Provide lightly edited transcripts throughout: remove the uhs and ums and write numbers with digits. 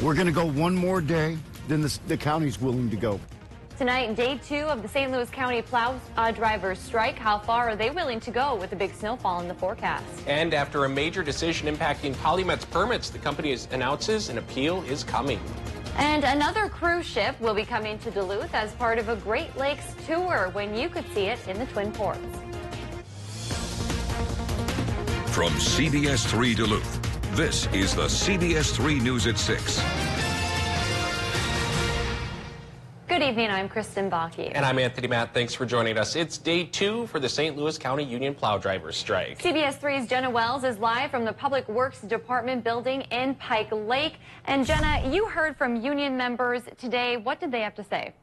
We're going to go one more day than the county's willing to go. Tonight, day 2 of the St. Louis County plow drivers strike. How far are they willing to go with the big snowfall in the forecast? And after a major decision impacting Polymet's permits, the company announces an appeal is coming. And another cruise ship will be coming to Duluth as part of a Great Lakes tour when you could see it in the Twin Ports. From CBS3 Duluth, this is the CBS3 News at 6. Good evening, I'm Kristen Bakke. And I'm Anthony Matt. Thanks for joining us. It's day 2 for the St. Louis County Union Plow Drivers strike. CBS3's Jenna Wells is live from the Public Works Department building in Pike Lake. And Jenna, you heard from union members today. What did they have to say?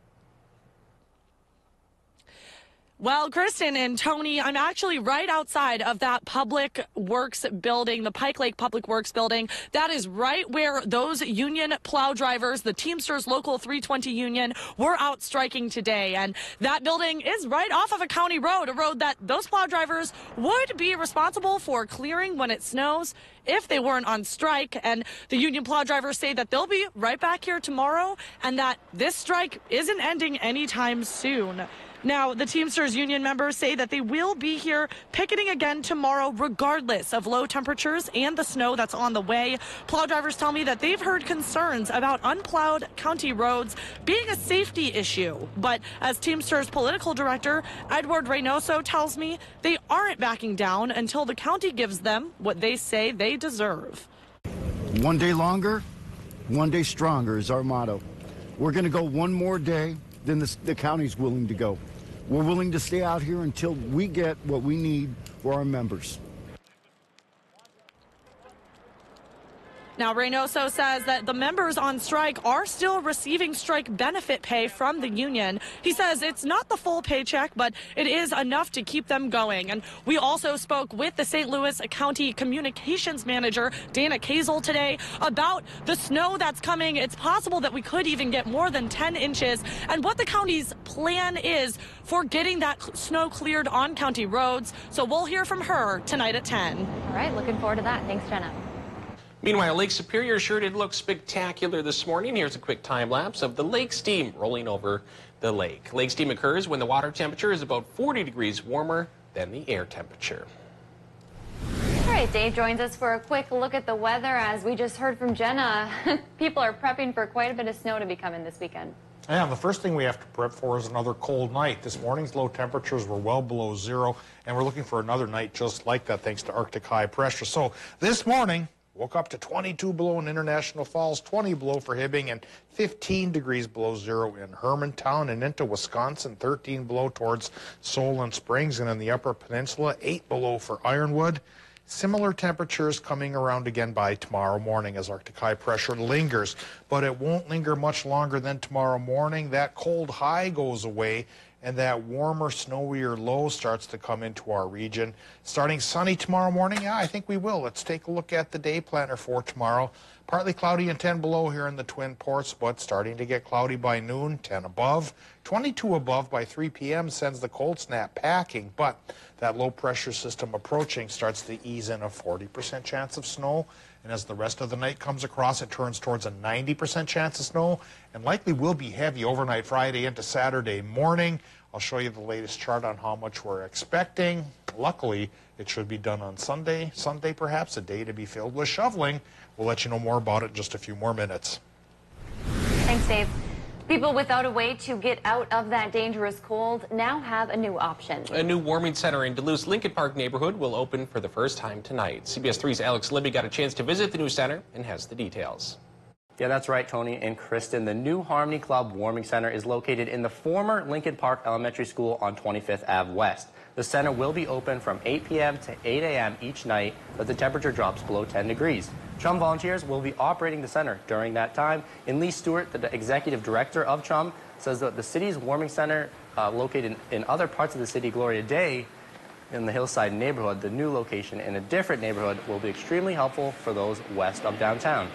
Well, Kristen and Tony, I'm actually right outside of that Public Works building, the Pike Lake Public Works building. That is right where those union plow drivers, the Teamsters Local 320 Union, were out striking today. And that building is right off of a county road, a road that those plow drivers would be responsible for clearing when it snows if they weren't on strike. And the union plow drivers say that they'll be right back here tomorrow and that this strike isn't ending anytime soon. Now, the Teamsters union members say that they will be here picketing again tomorrow, regardless of low temperatures and the snow that's on the way. Plow drivers tell me that they've heard concerns about unplowed county roads being a safety issue. But as Teamsters political director Edward Reynoso tells me, they aren't backing down until the county gives them what they say they deserve. One day longer, one day stronger is our motto. We're going to go one more day than the county's willing to go. We're willing to stay out here until we get what we need for our members. Now, Reynoso says that the members on strike are still receiving strike benefit pay from the union. He says it's not the full paycheck, but it is enough to keep them going. And we also spoke with the St. Louis County Communications Manager, Dana Kazel, today about the snow that's coming. It's possible that we could even get more than 10 inches and what the county's plan is for getting that snow cleared on county roads. So we'll hear from her tonight at 10. All right, looking forward to that. Thanks, Jenna. Meanwhile, Lake Superior sure did look spectacular this morning. Here's a quick time lapse of the lake steam rolling over the lake. Lake steam occurs when the water temperature is about 40 degrees warmer than the air temperature. All right, Dave joins us for a quick look at the weather. As we just heard from Jenna, people are prepping for quite a bit of snow to be coming this weekend. Yeah, the first thing we have to prep for is another cold night. This morning's low temperatures were well below zero, and we're looking for another night just like that thanks to Arctic high pressure. So this morning, woke up to 22 below in International Falls, 20 below for Hibbing, and 15 degrees below zero in Hermantown and into Wisconsin, 13 below towards Solon Springs, and in the Upper Peninsula, 8 below for Ironwood. Similar temperatures coming around again by tomorrow morning as Arctic high pressure lingers, but it won't linger much longer than tomorrow morning. That cold high goes away, and that warmer, snowier low starts to come into our region. Starting sunny tomorrow morning, yeah, I think we will. Let's take a look at the day planner for tomorrow. Partly cloudy and 10 below here in the Twin Ports, but starting to get cloudy by noon, 10 above. 22 above by 3 p.m. sends the cold snap packing, but that low pressure system approaching starts to ease in a 40% chance of snow. And as the rest of the night comes across, it turns towards a 90% chance of snow and likely will be heavy overnight Friday into Saturday morning. I'll show you the latest chart on how much we're expecting. Luckily, it should be done on Sunday. Sunday, perhaps, a day to be filled with shoveling. We'll let you know more about it in just a few more minutes. Thanks, Dave. People without a way to get out of that dangerous cold now have a new option. A new warming center in Duluth's Lincoln Park neighborhood will open for the first time tonight. CBS 3's Alex Libby got a chance to visit the new center and has the details. Yeah, that's right, Tony and Kristen. The new Harmony Club Warming Center is located in the former Lincoln Park Elementary School on 25th Ave West. The center will be open from 8 p.m. to 8 a.m. each night as the temperature drops below 10 degrees. Chum volunteers will be operating the center during that time. And Lee Stewart, the executive director of Chum, says that the city's warming center located in other parts of the city, Gloria Day, in the Hillside neighborhood, the new location in a different neighborhood will be extremely helpful for those west of downtown.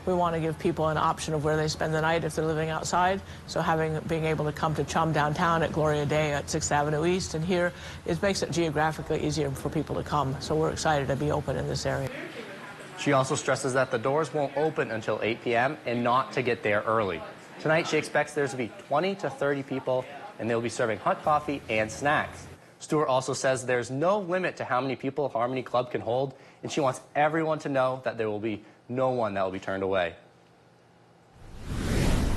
We want to give people an option of where they spend the night if they're living outside. So being able to come to Chum downtown at Gloria Day at 6th Avenue East and here, it makes it geographically easier for people to come. So we're excited to be open in this area. She also stresses that the doors won't open until 8 p.m. and not to get there early. Tonight, she expects there to be 20 to 30 people, and they'll be serving hot coffee and snacks. Stewart also says there's no limit to how many people Harmony Club can hold, and she wants everyone to know that there will be no one that will be turned away.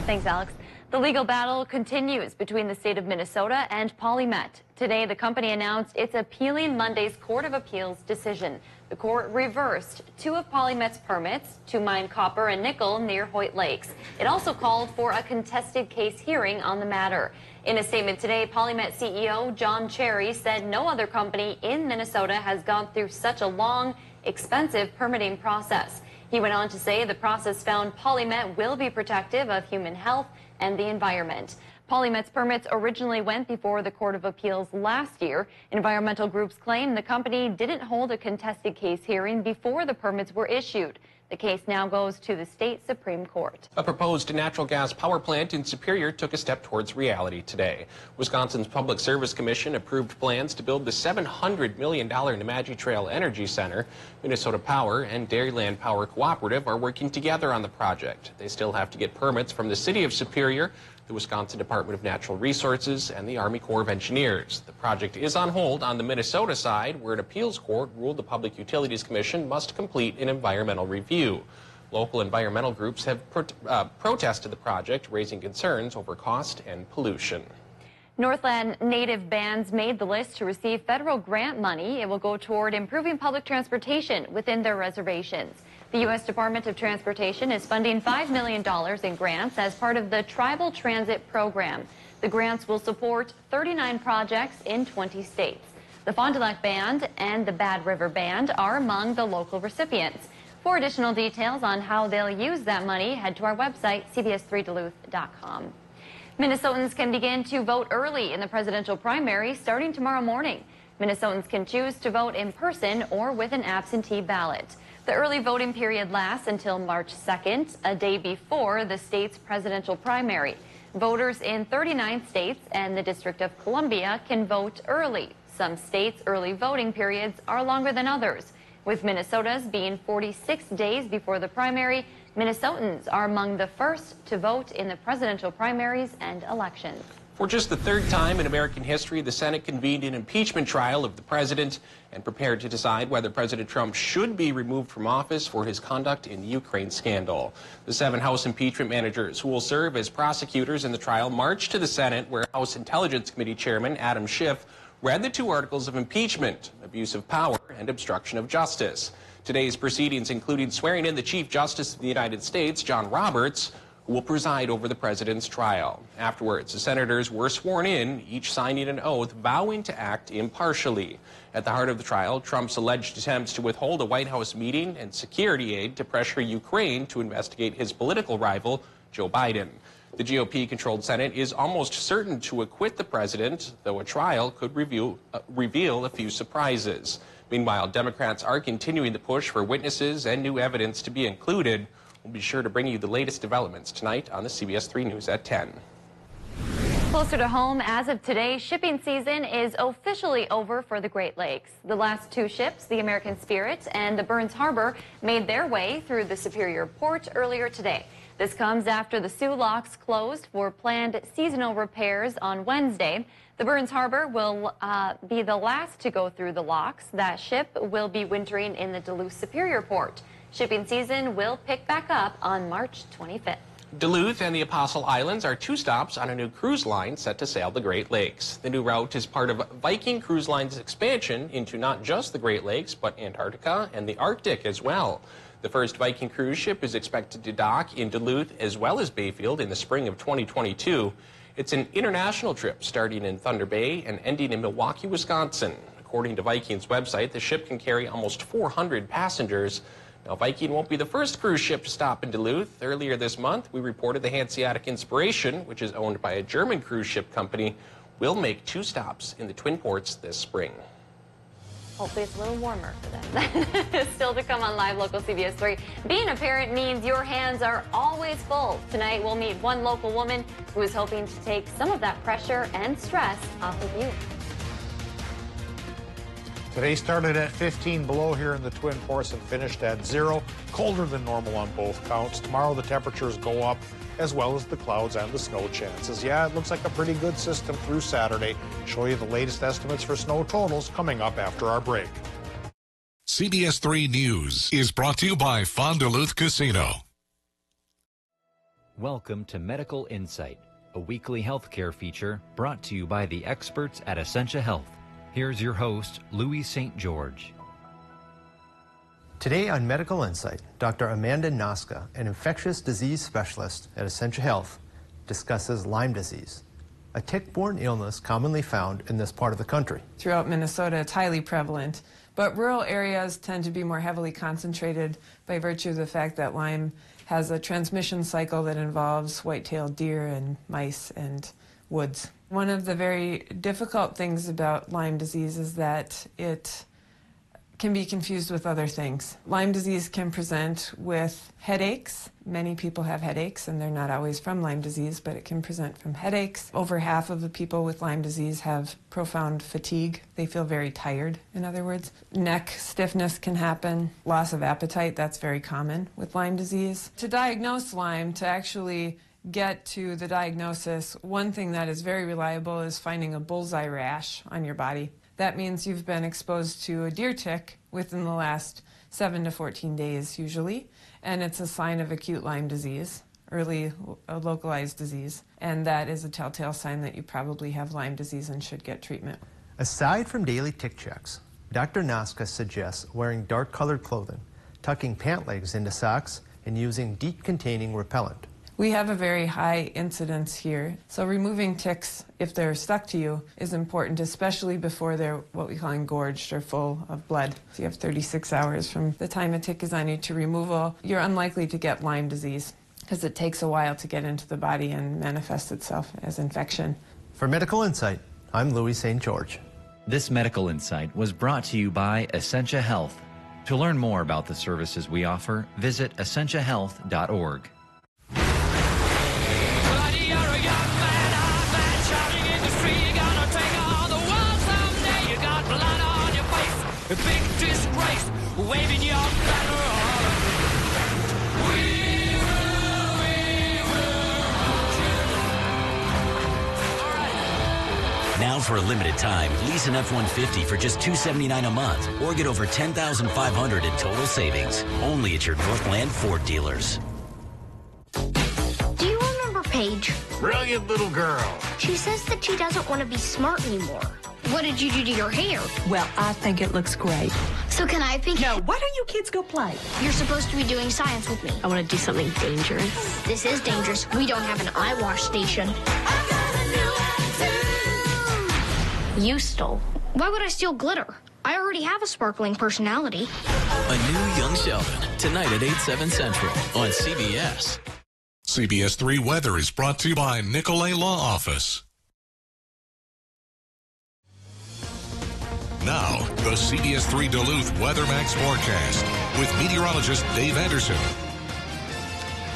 Thanks, Alex. The legal battle continues between the state of Minnesota and PolyMet. Today, the company announced it's appealing Monday's Court of Appeals decision. The court reversed 2 of PolyMet's permits to mine copper and nickel near Hoyt Lakes. It also called for a contested case hearing on the matter. In a statement today, PolyMet CEO John Cherry said no other company in Minnesota has gone through such a long, expensive permitting process. He went on to say the process found PolyMet will be protective of human health and the environment. PolyMet's permits originally went before the Court of Appeals last year. Environmental groups claim the company didn't hold a contested case hearing before the permits were issued. The case now goes to the state Supreme Court. A proposed natural gas power plant in Superior took a step towards reality today. Wisconsin's Public Service Commission approved plans to build the $700 million Nemadji Trail Energy Center. Minnesota Power and Dairyland Power Cooperative are working together on the project. They still have to get permits from the city of Superior, the Wisconsin Department of Natural Resources, and the Army Corps of Engineers. The project is on hold on the Minnesota side, where an appeals court ruled the Public Utilities Commission must complete an environmental review. Local environmental groups have protested the project, raising concerns over cost and pollution. Northland Native bands made the list to receive federal grant money. It will go toward improving public transportation within their reservations. The U.S. Department of Transportation is funding $5 million in grants as part of the Tribal Transit Program. The grants will support 39 projects in 20 states. The Fond du Lac Band and the Bad River Band are among the local recipients. For additional details on how they'll use that money, head to our website, CBS3Duluth.com. Minnesotans can begin to vote early in the presidential primary starting tomorrow morning. Minnesotans can choose to vote in person or with an absentee ballot. The early voting period lasts until March 2nd, a day before the state's presidential primary. Voters in 39 states and the District of Columbia can vote early. Some states' early voting periods are longer than others. With Minnesota's being 46 days before the primary, Minnesotans are among the first to vote in the presidential primaries and elections. For just the 3rd time in American history, the Senate convened an impeachment trial of the president and prepared to decide whether President Trump should be removed from office for his conduct in the Ukraine scandal. The 7 House impeachment managers who will serve as prosecutors in the trial marched to the Senate, where House Intelligence Committee Chairman Adam Schiff read the 2 articles of impeachment: abuse of power and obstruction of justice. Today's proceedings included swearing in the Chief Justice of the United States, John Roberts, who will preside over the president's trial. Afterwards, the senators were sworn in, each signing an oath vowing to act impartially. At the heart of the trial, Trump's alleged attempts to withhold a White House meeting and security aid to pressure Ukraine to investigate his political rival, Joe Biden. The GOP-controlled Senate is almost certain to acquit the president, though a trial could reveal a few surprises. Meanwhile, Democrats are continuing the push for witnesses and new evidence to be included. We'll be sure to bring you the latest developments tonight on the CBS 3 News at 10. Closer to home, as of today, shipping season is officially over for the Great Lakes. The last 2 ships, the American Spirit and the Burns Harbor, made their way through the Superior Port earlier today. This comes after the Soo locks closed for planned seasonal repairs on Wednesday. The Burns Harbor will be the last to go through the locks. That ship will be wintering in the Duluth Superior Port. Shipping season will pick back up on March 25th. Duluth and the Apostle Islands are 2 stops on a new cruise line set to sail the Great Lakes. The new route is part of Viking Cruise Line's expansion into not just the Great Lakes, but Antarctica and the Arctic as well. The first Viking cruise ship is expected to dock in Duluth as well as Bayfield in the spring of 2022. It's an international trip starting in Thunder Bay and ending in Milwaukee, Wisconsin. According to Viking's website, the ship can carry almost 400 passengers. Now, Viking won't be the first cruise ship to stop in Duluth. Earlier this month, we reported the Hanseatic Inspiration, which is owned by a German cruise ship company, will make 2 stops in the Twin Ports this spring. Hopefully it's a little warmer for them. Still to come on Live Local CBS 3. Being a parent means your hands are always full. Tonight we'll meet one local woman who is hoping to take some of that pressure and stress off of you. Today started at 15 below here in the Twin Ports and finished at 0. Colder than normal on both counts. Tomorrow the temperatures go up, as well as the clouds and the snow chances. Yeah, it looks like a pretty good system through Saturday. Show you the latest estimates for snow totals coming up after our break. CBS3 News is brought to you by Fond du Luth Casino. Welcome to Medical Insight, a weekly healthcare feature brought to you by the experts at Essentia Health. Here's your host, Louis St. George. Today on Medical Insight, Dr. Amanda Noska, an infectious disease specialist at Essentia Health, discusses Lyme disease, a tick-borne illness commonly found in this part of the country. Throughout Minnesota, it's highly prevalent, but rural areas tend to be more heavily concentrated by virtue of the fact that Lyme has a transmission cycle that involves white-tailed deer and mice and woods. One of the very difficult things about Lyme disease is that it can be confused with other things. Lyme disease can present with headaches. Many people have headaches, and they're not always from Lyme disease, but it can present from headaches. Over half of the people with Lyme disease have profound fatigue. They feel very tired, in other words. Neck stiffness can happen. Loss of appetite, that's very common with Lyme disease. To diagnose Lyme, to actually get to the diagnosis, one thing that is very reliable is finding a bullseye rash on your body. That means you've been exposed to a deer tick within the last 7 to 14 days usually, and it's a sign of acute Lyme disease, early localized disease, and that is a telltale sign that you probably have Lyme disease and should get treatment. Aside from daily tick checks, Dr. Noska suggests wearing dark-colored clothing, tucking pant legs into socks, and using DEET-containing repellent. We have a very high incidence here, so removing ticks, if they're stuck to you, is important, especially before they're what we call engorged or full of blood. So you have 36 hours from the time a tick is on you to removal. You're unlikely to get Lyme disease because it takes a while to get into the body and manifest itself as infection. For Medical Insight, I'm Louis St. George. This Medical Insight was brought to you by Essentia Health. To learn more about the services we offer, visit essentiahealth.org. A big disgrace, waving your banner all over. We will. Now for a limited time, lease an F-150 for just $279 a month, or get over $10,500 in total savings. Only at your Northland Ford dealers. Do you remember Paige? Brilliant little girl. She says that she doesn't want to be smart anymore. What did you do to your hair? Well, I think it looks great. So can I pick? No, why don't you kids go play? You're supposed to be doing science with me. I want to do something dangerous. This is dangerous. We don't have an eye wash station. You stole. Why would I steal glitter? I already have a sparkling personality. A new Young Sheldon, tonight at 8/7 Central on CBS. CBS3 Weather is brought to you by Nicolay Law Office. Now, the CBS3 Duluth WeatherMax forecast with meteorologist Dave Anderson.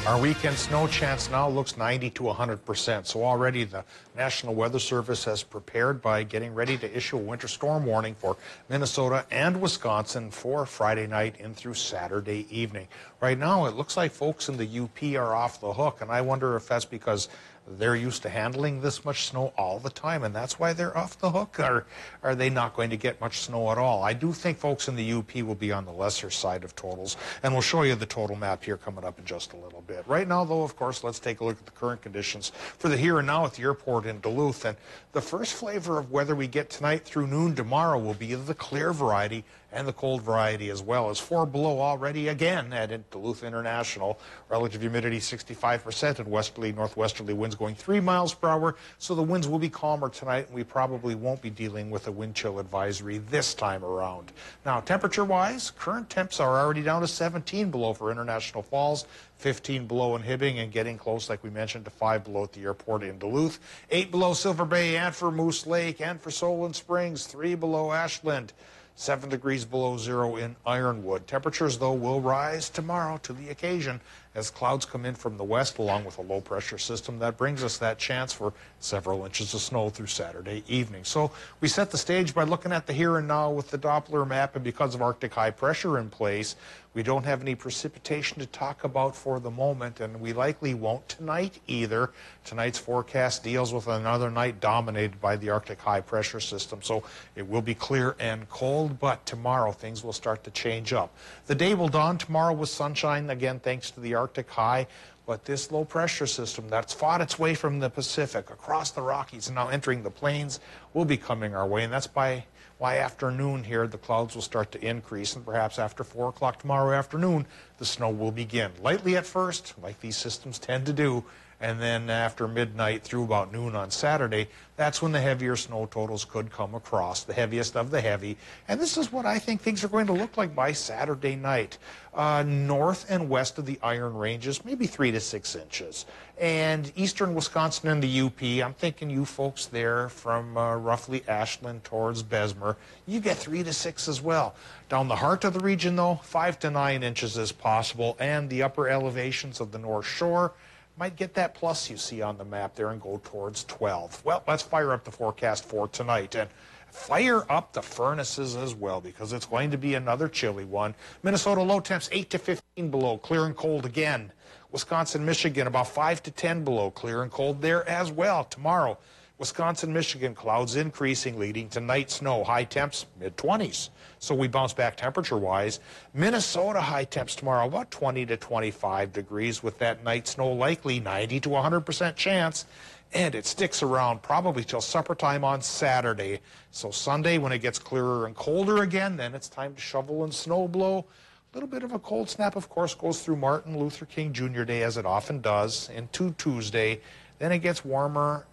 Our weekend snow chance now looks 90 to 100%. So already the National Weather Service has prepared by getting ready to issue a winter storm warning for Minnesota and Wisconsin for Friday night in through Saturday evening. Right now, it looks like folks in the UP are off the hook, and I wonder if that's because they're used to handling this much snow all the time, and that's why they're off the hook, or are they not going to get much snow at all? I do think folks in the UP will be on the lesser side of totals, and we'll show you the total map here coming up in just a little bit. Right now, though, of course, let's take a look at the current conditions for the here and now at the airport in Duluth. And the first flavor of weather we get tonight through noon tomorrow will be the clear variety and the cold variety as well. As 4 below already again at Duluth International. Relative humidity 65% and westerly northwesterly winds going 3 miles per hour. So the winds will be calmer tonight, and we probably won't be dealing with a wind chill advisory this time around. Now, temperature-wise, current temps are already down to 17 below for International Falls, 15 below in Hibbing, and getting close, like we mentioned, to 5 below at the airport in Duluth, 8 below Silver Bay and for Moose Lake and for Solon Springs, 3 below Ashland, 7 degrees below zero in Ironwood. Temperatures, though, will rise tomorrow to the occasion as clouds come in from the west along with a low pressure system. That brings us that chance for several inches of snow through Saturday evening. So we set the stage by looking at the here and now with the Doppler map, and because of Arctic high pressure in place, we don't have any precipitation to talk about for the moment, and we likely won't tonight either. Tonight's forecast deals with another night dominated by the Arctic high pressure system, so it will be clear and cold, but tomorrow things will start to change up. The day will dawn tomorrow with sunshine, again thanks to the Arctic high, but this low pressure system that's fought its way from the Pacific across the Rockies and now entering the plains will be coming our way, and that's why afternoon here the clouds will start to increase, and perhaps after 4 o'clock tomorrow afternoon the snow will begin. Lightly at first, like these systems tend to do, and then after midnight through about noon on Saturday, that's when the heavier snow totals could come across, the heaviest of the heavy. And this is what I think things are going to look like by Saturday night. North and west of the Iron Ranges, maybe 3 to 6 inches. And eastern Wisconsin and the UP, I'm thinking you folks there from roughly Ashland towards Bessemer, you get 3 to 6 as well. Down the heart of the region, though, 5 to 9 inches is possible, and the upper elevations of the North Shore might get that plus you see on the map there and go towards 12. Well, let's fire up the forecast for tonight and fire up the furnaces as well, because it's going to be another chilly one. Minnesota low temps 8 to 15 below, clear and cold again. Wisconsin, Michigan about 5 to 10 below, clear and cold there as well. Tomorrow, Wisconsin, Michigan, clouds increasing, leading to night snow, high temps mid-20s. So we bounce back temperature-wise. Minnesota high temps tomorrow about 20 to 25 degrees with that night snow likely 90 to 100% chance. And it sticks around probably till supper time on Saturday. So Sunday, when it gets clearer and colder again, then it's time to shovel and snow blow. A little bit of a cold snap, of course, goes through Martin Luther King Jr. Day, as it often does, into Tuesday. Then it gets warmer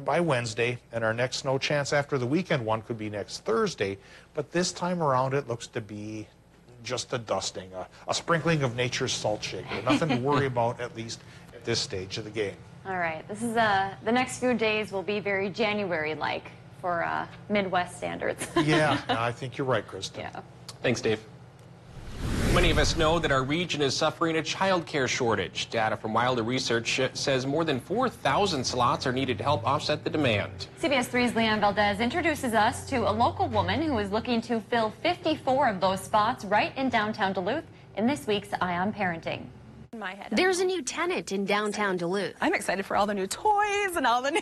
by Wednesday, and our next snow chance after the weekend one could be next Thursday. But this time around, it looks to be just a dusting, a sprinkling of nature's salt shaker. Nothing to worry about, at least at this stage of the game. All right, this is the next few days will be very January-like for Midwest standards. Yeah, I think you're right, Kristen. Yeah. Thanks, Dave. Many of us know that our region is suffering a child care shortage. Data from Wilder Research says more than 4,000 slots are needed to help offset the demand. CBS3's Leanne Valdez introduces us to a local woman who is looking to fill 54 of those spots right in downtown Duluth in this week's Eye on Parenting. There's a new tenant in downtown Duluth. I'm excited for all the new toys and all the new...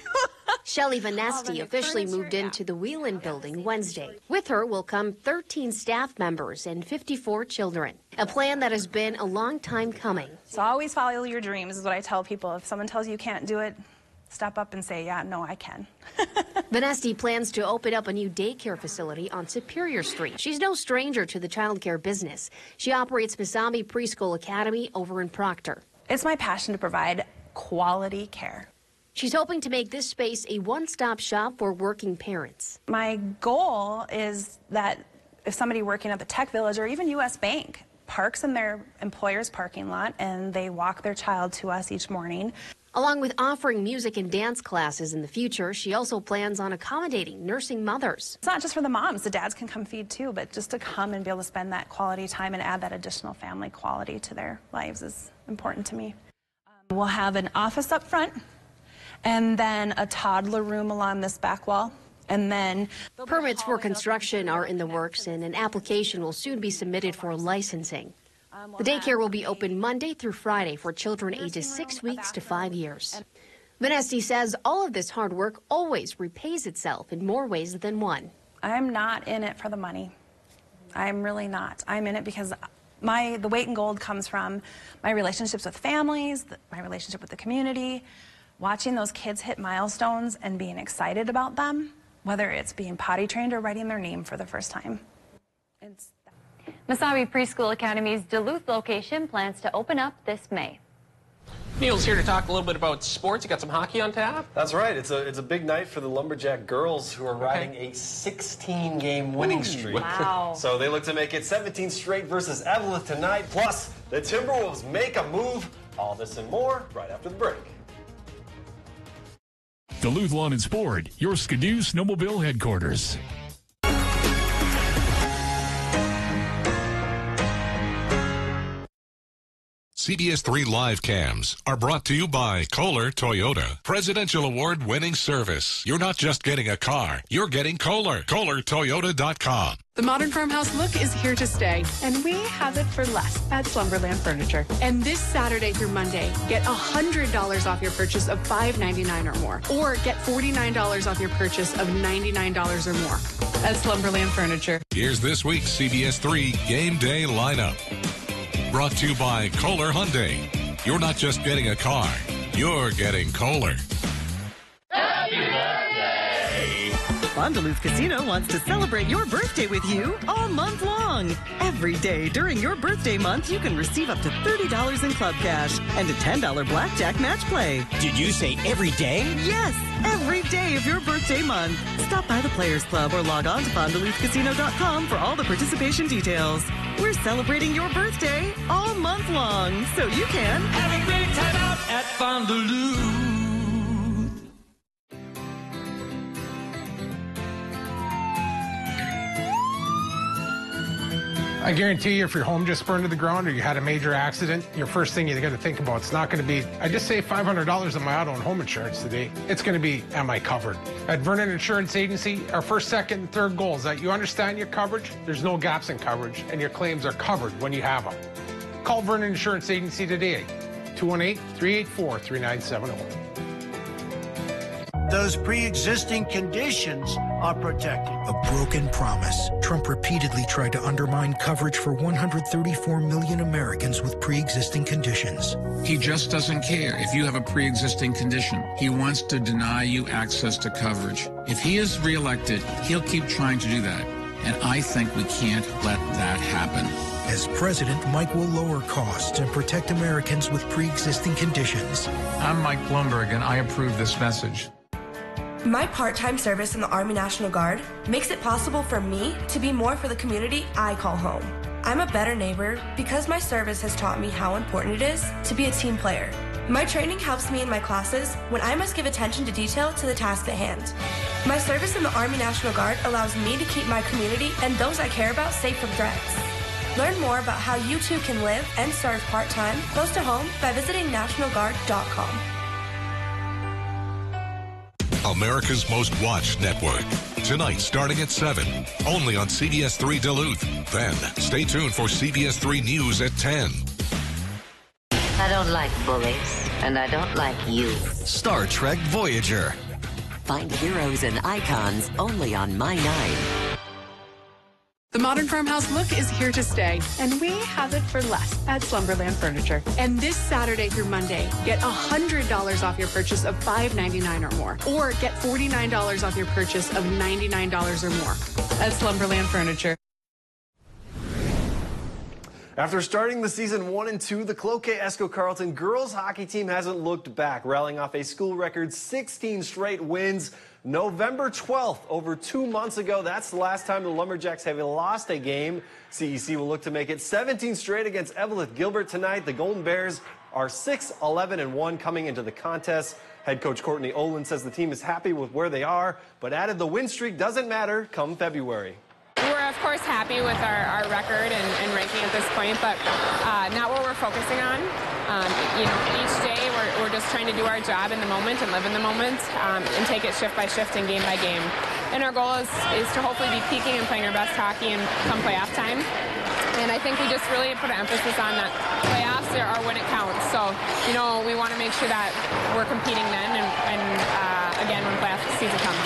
Shelly Vanesti officially moved into the Whelan building Wednesday. With her will come 13 staff members and 54 children. A plan that has been a long time coming. So always follow your dreams is what I tell people. If someone tells you you can't do it, step up and say, yeah, no, I can. Vanesti plans to open up a new daycare facility on Superior Street. She's no stranger to the childcare business. She operates Masami Preschool Academy over in Proctor. It's my passion to provide quality care. She's hoping to make this space a one-stop shop for working parents. My goal is that if somebody working at the Tech Village or even U.S. Bank parks in their employer's parking lot and they walk their child to us each morning. Along with offering music and dance classes in the future, she also plans on accommodating nursing mothers. It's not just for the moms, the dads can come feed too, but just to come and be able to spend that quality time and add that additional family quality to their lives is important to me. We'll have an office up front and then a toddler room along this back wall. And then permits for construction are in the works, and an application will soon be submitted for licensing. The daycare will be open Monday through Friday for children ages 6 weeks to 5 years. Vanesti says all of this hard work always repays itself in more ways than one. I'm not in it for the money. I'm really not. I'm in it because the weight in gold comes from my relationships with families, my relationship with the community, watching those kids hit milestones and being excited about them, whether it's being potty trained or writing their name for the first time. Masami Preschool Academy's Duluth location plans to open up this May. Neil's here to talk a little bit about sports. You got some hockey on tap? That's right. It's a big night for the Lumberjack girls, who are riding a 16-game winning streak. Wow. So they look to make it 17 straight versus Evelyn tonight. Plus, the Timberwolves make a move. All this and more right after the break. Duluth Lawn and Sport, your Skidoo Snowmobile headquarters. CBS3 Live Cams are brought to you by Kohler Toyota. Presidential Award-winning service. You're not just getting a car, you're getting Kohler. KohlerToyota.com. The modern farmhouse look is here to stay, and we have it for less at Slumberland Furniture. And this Saturday through Monday, get $100 off your purchase of $5.99 or more, or get $49 off your purchase of $99 or more at Slumberland Furniture. Here's this week's CBS3 Game Day lineup. Brought to you by Kohler Hyundai. You're not just getting a car, you're getting Kohler. Duluth Casino wants to celebrate your birthday with you all month long. Every day during your birthday month, you can receive up to $30 in club cash and a $10 blackjack match play. Did you say every day? Yes, every day of your birthday month. Stop by the Players Club or log on to FondDuluthCasino.com for all the participation details. We're celebrating your birthday all month long, so you can have a great time out at Fond du Loup. I guarantee you, if your home just burned to the ground or you had a major accident, your first thing you got to think about, it's not going to be, I just saved $500 on my auto and home insurance today. It's going to be, am I covered? At Vernon Insurance Agency, our first, second, and third goal is that you understand your coverage, there's no gaps in coverage, and your claims are covered when you have them. Call Vernon Insurance Agency today, 218-384-3970. Those pre-existing conditions are protected. A broken promise. Trump repeatedly tried to undermine coverage for 134 million Americans with pre-existing conditions. He just doesn't care if you have a pre-existing condition. He wants to deny you access to coverage. If he is reelected, he'll keep trying to do that. And I think we can't let that happen. As president, Mike will lower costs and protect Americans with pre-existing conditions. I'm Mike Bloomberg, and I approve this message. My part-time service in the Army National Guard makes it possible for me to be more for the community I call home. I'm a better neighbor because my service has taught me how important it is to be a team player. My training helps me in my classes when I must give attention to detail to the task at hand. My service in the Army National Guard allows me to keep my community and those I care about safe from threats. Learn more about how you too can live and serve part-time close to home by visiting nationalguard.com. America's Most Watched Network. Tonight, starting at 7, only on CBS3 Duluth. Then, stay tuned for CBS3 News at 10. I don't like bullies, and I don't like you. Star Trek Voyager. Find heroes and icons only on My 9. The modern farmhouse look is here to stay, and we have it for less at Slumberland Furniture. And this Saturday through Monday, get $100 off your purchase of $5.99 or more, or get $49 off your purchase of $99 or more at Slumberland Furniture. After starting the season 1 and 2, the Cloquet Esco Carleton girls hockey team hasn't looked back, rallying off a school record 16 straight wins. November 12th, over 2 months ago, that's the last time the Lumberjacks have lost a game. CEC will look to make it 17 straight against Evelyn Gilbert tonight. The Golden Bears are 6-11-1 coming into the contest. Head coach Courtney Olin says the team is happy with where they are, but added the win streak doesn't matter come February. We're, of course, happy with our record and ranking at this point, but not what we're focusing on. Each day we're just trying to do our job in the moment and live in the moment and take it shift by shift and game by game. And our goal is to hopefully be peaking and playing our best hockey and come playoff time. And I think we just really put an emphasis on that playoffs are when it counts. So, we want to make sure that we're competing then and again, when playoff season comes.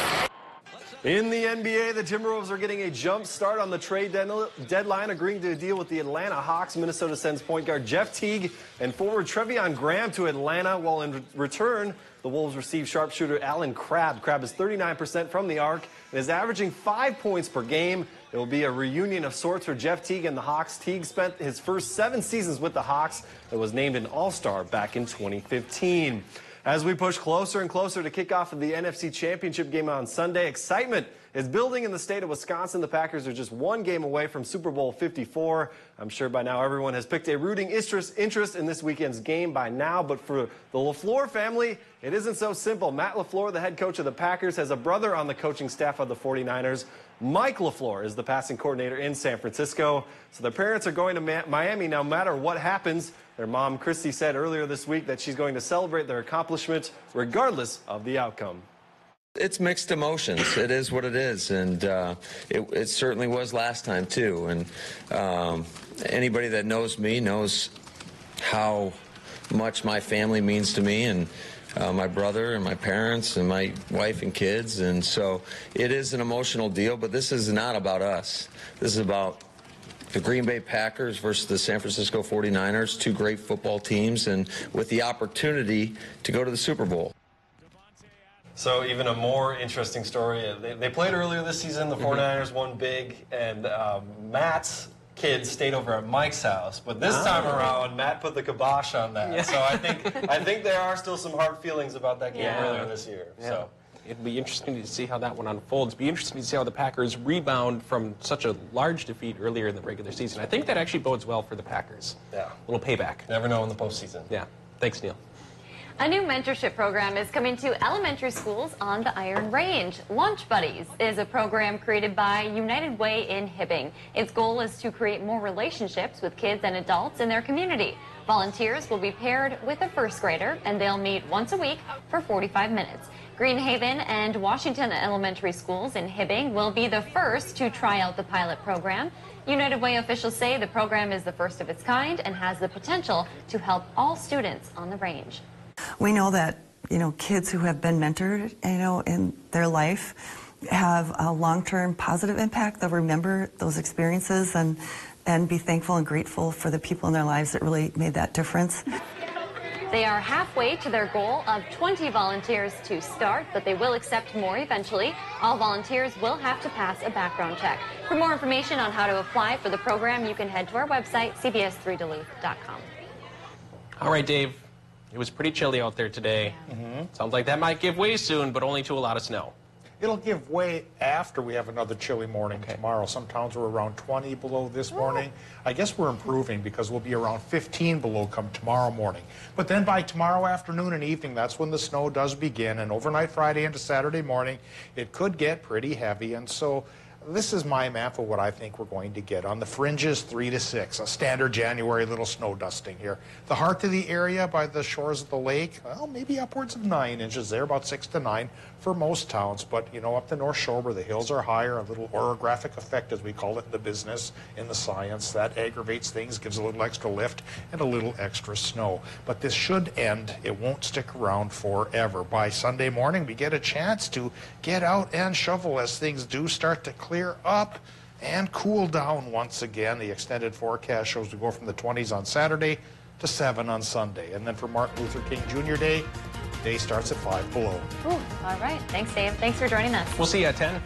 In the NBA, the Timberwolves are getting a jump start on the trade deadline, agreeing to a deal with the Atlanta Hawks. Minnesota sends point guard Jeff Teague and forward Trevion Graham to Atlanta, while in return, the Wolves receive sharpshooter Alan Crabb. Crabb is 39% from the arc and is averaging 5 points per game. It will be a reunion of sorts for Jeff Teague and the Hawks. Teague spent his first 7 seasons with the Hawks and was named an All-Star back in 2015. As we push closer and closer to kickoff of the NFC Championship game on Sunday, excitement is building in the state of Wisconsin. The Packers are just 1 game away from Super Bowl 54. I'm sure by now everyone has picked a rooting interest in this weekend's game by now, but for the LaFleur family, it isn't so simple. Matt LaFleur, the head coach of the Packers, has a brother on the coaching staff of the 49ers. Mike LaFleur is the passing coordinator in San Francisco. So their parents are going to Miami no matter what happens. Their mom, Christy, said earlier this week that she's going to celebrate their accomplishment regardless of the outcome. It's mixed emotions. It is what it is, and it certainly was last time too. And anybody that knows me knows how much my family means to me, and my brother and my parents and my wife and kids. And so it is an emotional deal, but this is not about us. This is about the Green Bay Packers versus the San Francisco 49ers, two great football teams, and with the opportunity to go to the Super Bowl. So even a more interesting story. They played earlier this season. The 49ers won big, and Matt's kids stayed over at Mike's house. But this time around, Matt put the kibosh on that. Yeah. So I think there are still some hard feelings about that game earlier this year. Yeah. So it'd be interesting to see how that one unfolds. It'd be interesting to see how the Packers rebound from such a large defeat earlier in the regular season. I think that actually bodes well for the Packers. Yeah. A little payback. Never know in the postseason. Yeah. Thanks, Neil. A new mentorship program is coming to elementary schools on the Iron Range. Lunch Buddies is a program created by United Way in Hibbing. Its goal is to create more relationships with kids and adults in their community. Volunteers will be paired with a first grader, and they'll meet once a week for 45 minutes. Greenhaven and Washington Elementary Schools in Hibbing will be the first to try out the pilot program. United Way officials say the program is the first of its kind and has the potential to help all students on the range. We know that, kids who have been mentored, in their life have a long-term positive impact. They'll remember those experiences and be thankful and grateful for the people in their lives that really made that difference. They are halfway to their goal of 20 volunteers to start, but they will accept more eventually. All volunteers will have to pass a background check. For more information on how to apply for the program, you can head to our website, CBS3Duluth.com. All right, Dave. It was pretty chilly out there today. Sounds like that might give way soon, but only to a lot of snow. It'll give way after we have another chilly morning tomorrow. Some towns were around 20 below this morning. I guess we're improving because we'll be around 15 below come tomorrow morning. But then by tomorrow afternoon and evening, that's when the snow does begin. And overnight Friday into Saturday morning, it could get pretty heavy. And so this is my map of what I think we're going to get. On the fringes, 3 to 6, a standard January little snow dusting here. The heart of the area by the shores of the lake, well, maybe upwards of 9 inches there, about 6 to 9 for most towns. But, up the North Shore where the hills are higher, a little orographic effect, as we call it in the business, in the science, that aggravates things, gives a little extra lift and a little extra snow. But this should end. It won't stick around forever. By Sunday morning, we get a chance to get out and shovel as things do start to clear up and cool down once again. The extended forecast shows we go from the 20s on Saturday to 7 on Sunday. And then for Martin Luther King Jr. Day, day starts at 5 below. Ooh, all right. Thanks, Dave. Thanks for joining us. We'll see you at 10.